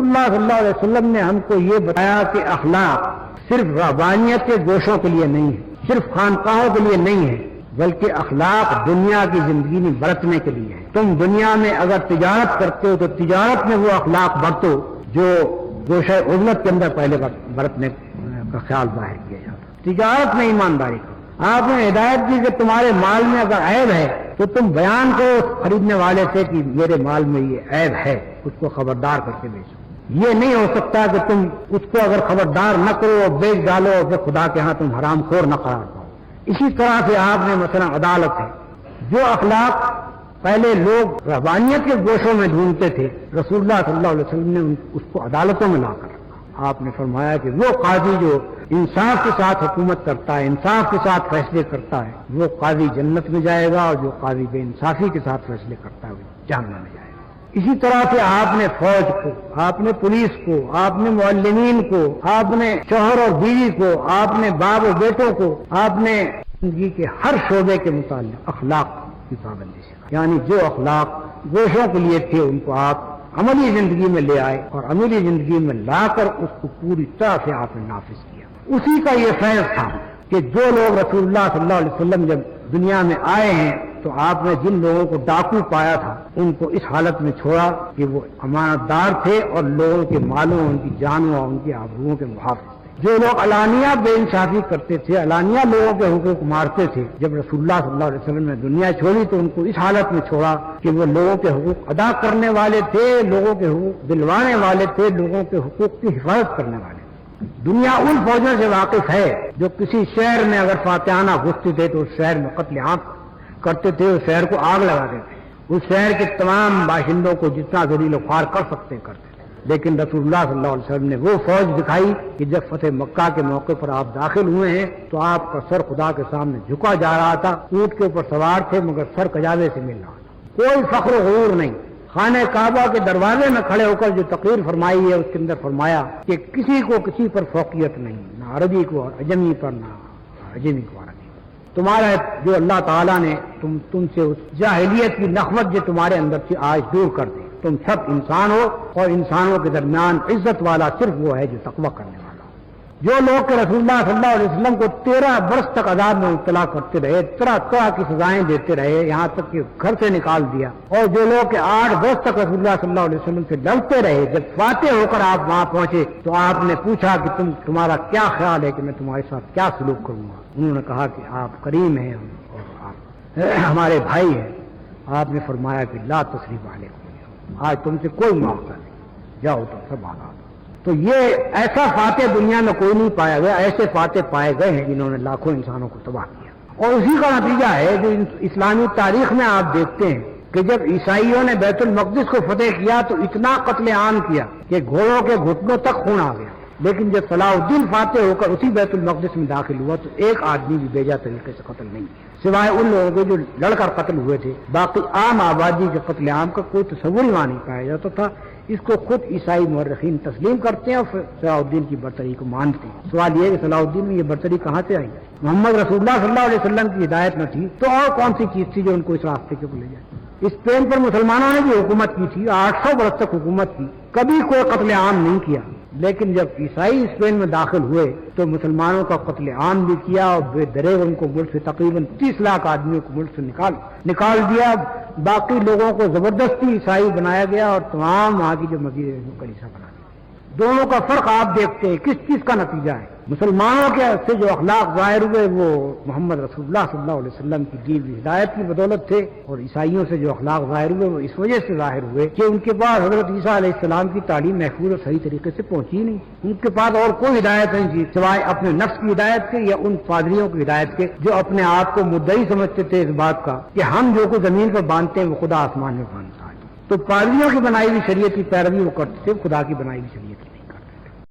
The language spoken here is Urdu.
اللہ صلی اللہ علیہ وسلم نے ہم کو یہ بتایا کہ اخلاق صرف رہبانیت کے گوشوں کے لیے نہیں ہے، صرف خانقاہوں کے لیے نہیں ہے، بلکہ اخلاق دنیا کی زندگی میں برتنے کے لیے ہے۔ تم دنیا میں اگر تجارت کرتے ہو تو تجارت میں وہ اخلاق برتو جو گوشہ عزلت کے اندر پہلے برتنے کا خیال ظاہر کیا جاتا۔ تجارت میں ایمانداری کرو۔ آپ نے ہدایت دی کہ تمہارے مال میں اگر عیب ہے تو تم بیان کرو خریدنے والے سے کہ میرے مال میں یہ عیب ہے، اس کو خبردار کر کے بیچو۔ یہ نہیں ہو سکتا کہ تم اس کو اگر خبردار نہ کرو اور بیچ ڈالو اور پھر خدا کے ہاں تم حرام خور نہ قرار پاؤ۔ اسی طرح سے آپ نے مثلا عدالت ہے، جو اخلاق پہلے لوگ رہبانیت کے گوشوں میں ڈھونڈتے تھے، رسول اللہ صلی اللہ علیہ وسلم نے اس کو عدالتوں میں لا کر رکھا۔ آپ نے فرمایا کہ وہ قاضی جو انصاف کے ساتھ حکومت کرتا ہے، انصاف کے ساتھ فیصلے کرتا ہے، وہ قاضی جنت میں جائے گا، اور جو قاضی بے انصافی کے ساتھ فیصلے کرتا ہے وہ جہنم میں جائے گا۔ اسی طرح سے آپ نے فوج کو، آپ نے پولیس کو، آپ نے معلمین کو، آپ نے شوہر اور بیوی کو، آپ نے باپ و بیٹوں کو، آپ نے زندگی کے ہر شعبے کے متعلق اخلاق کی پابندی سے، یعنی جو اخلاق گوشوں کے لیے تھے ان کو آپ عملی زندگی میں لے آئے اور عملی زندگی میں لا کر اس کو پوری طرح سے آپ نے نافذ کیا۔ اسی کا یہ فیض تھا کہ جو لوگ رسول اللہ صلی اللہ علیہ وسلم جب دنیا میں آئے ہیں تو آپ نے جن لوگوں کو ڈاکو پایا تھا ان کو اس حالت میں چھوڑا کہ وہ امانت دار تھے اور لوگوں کے مالوں، ان کی جانوں اور ان کے آبروؤں کے محافظ تھے۔ جو لوگ علانیہ بے انصافی کرتے تھے، علانیہ لوگوں کے حقوق مارتے تھے، جب رسول اللہ صلی اللہ علیہ وسلم نے دنیا چھوڑی تو ان کو اس حالت میں چھوڑا کہ وہ لوگوں کے حقوق ادا کرنے والے تھے، لوگوں کے حقوق دلوانے والے تھے، لوگوں کے حقوق کی حفاظت کرنے والے تھے۔ دنیا ان فوجوں سے واقف ہے جو کسی شہر میں اگر فاتحانہ گھستے تھے تو اس شہر میں قتل عام کرتے تھے، اس شہر کو آگ لگاتے تھے، اس شہر کے تمام باشندوں کو جتنا ذلیل و خوار کر سکتے کرتے تھے۔ لیکن رسول اللہ صلی اللہ علیہ وسلم نے وہ فوج دکھائی کہ جب فتح مکہ کے موقع پر آپ داخل ہوئے ہیں تو آپ کا سر خدا کے سامنے جھکا جا رہا تھا، اونٹ کے اوپر سوار تھے مگر سر کجاوے سے مل رہا تھا، کوئی فخر و غرور نہیں۔ خانہ کعبہ کے دروازے میں کھڑے ہو کر جو تقریر فرمائی ہے اس کے اندر فرمایا کہ کسی کو کسی پر فوقیت نہیں، نہ عربی کو عجمی پر، نہ عجمی کو عربی۔ تمہارا جو اللہ تعالیٰ نے تم سے اس جاہلیت کی نخوت جو تمہارے اندر سے آج دور کر دی، تم سب انسان ہو اور انسانوں کے درمیان عزت والا صرف وہ ہے جو تقوی کرنے والا ہو۔ جو لوگ کہ رسول اللہ صلی اللہ علیہ وسلم کو 13 برس تک عذاب میں مبتلا کرتے رہے، طرح طرح کی سزائیں دیتے رہے، یہاں تک کہ گھر سے نکال دیا، اور جو لوگ کہ 8 برس تک رسول اللہ صلی اللہ علیہ وسلم سے لڑتے رہے، جب فاتح ہو کر آپ وہاں پہنچے تو آپ نے پوچھا کہ تمہارا کیا خیال ہے کہ میں تمہارے ساتھ کیا سلوک کروں گا؟ انہوں نے کہا کہ آپ کریم ہیں اور آپ ہمارے بھائی ہیں۔ آپ نے فرمایا کہ لا تثریب علیکم، آج تم سے کوئی معاوضہ نہیں، جاؤ تم سب آزاد۔ تو یہ ایسا فاتح دنیا میں کوئی نہیں پایا گیا، ایسے فاتح پائے گئے ہیں جنہوں نے لاکھوں انسانوں کو تباہ کیا۔ اور اسی کا نتیجہ ہے جو اسلامی تاریخ میں آپ دیکھتے ہیں کہ جب عیسائیوں نے بیت المقدس کو فتح کیا تو اتنا قتل عام کیا کہ گھوڑوں کے گھٹنوں تک خون آ گیا، لیکن جب صلاح الدین فاتح ہو کر اسی بیت المقدس میں داخل ہوا تو ایک آدمی بھی بیجا طریقے سے قتل نہیں کیا، سوائے ان لوگوں کے جو لڑ کر قتل ہوئے تھے۔ باقی عام آبادی کے قتل عام کا کوئی تصور ہی وہاں نہیں پایا جاتا تھا۔ اس کو خود عیسائی مورخین تسلیم کرتے ہیں اور صلاح الدین کی برتری کو مانتے ہیں۔ سوال یہ ہے کہ صلاح الدین میں یہ برتری کہاں سے آئی؟ محمد رسول اللہ صلی اللہ علیہ وسلم کی ہدایت نہ تھی تو اور کون سی چیز تھی جو ان کو اس راستے کے اوپر لے جائے؟ اسپین پر مسلمانوں نے بھی حکومت کی تھی، 800 برس تک حکومت کی، کبھی کوئی قتل عام نہیں کیا، لیکن جب عیسائی اسپین میں داخل ہوئے تو مسلمانوں کا قتل عام بھی کیا اور بے دریغ ان کو ملک سے تقریباً 30 لاکھ آدمیوں کو ملک سے نکال دیا۔ باقی لوگوں کو زبردستی عیسائی بنایا گیا اور تمام وہاں کی جو مسجد کلیسا بنا دیا۔ دونوں کا فرق آپ دیکھتے ہیں کس چیز کا نتیجہ ہے؟ مسلمانوں کے سے جو اخلاق ظاہر ہوئے وہ محمد رسول اللہ صلی اللہ علیہ وسلم کی دی ہوئی ہدایت کی بدولت تھے، اور عیسائیوں سے جو اخلاق ظاہر ہوئے وہ اس وجہ سے ظاہر ہوئے کہ ان کے پاس حضرت عیسیٰ علیہ السلام کی تعلیم محفوظ اور صحیح طریقے سے پہنچی نہیں، ان کے پاس اور کوئی ہدایت نہیں تھی سوائے اپنے نفس کی ہدایت کے یا ان پادریوں کی ہدایت کے جو اپنے آپ کو مدعی سمجھتے تھے اس بات کا کہ ہم جو کو زمین پر باندھتے ہیں وہ خدا آسمان میں باندھتا ہے۔ تو پادریوں کی بنائی ہوئی شریعت کی پیروی وہ کرتے تھے، خدا کی بنائی ہوئی شریعت کی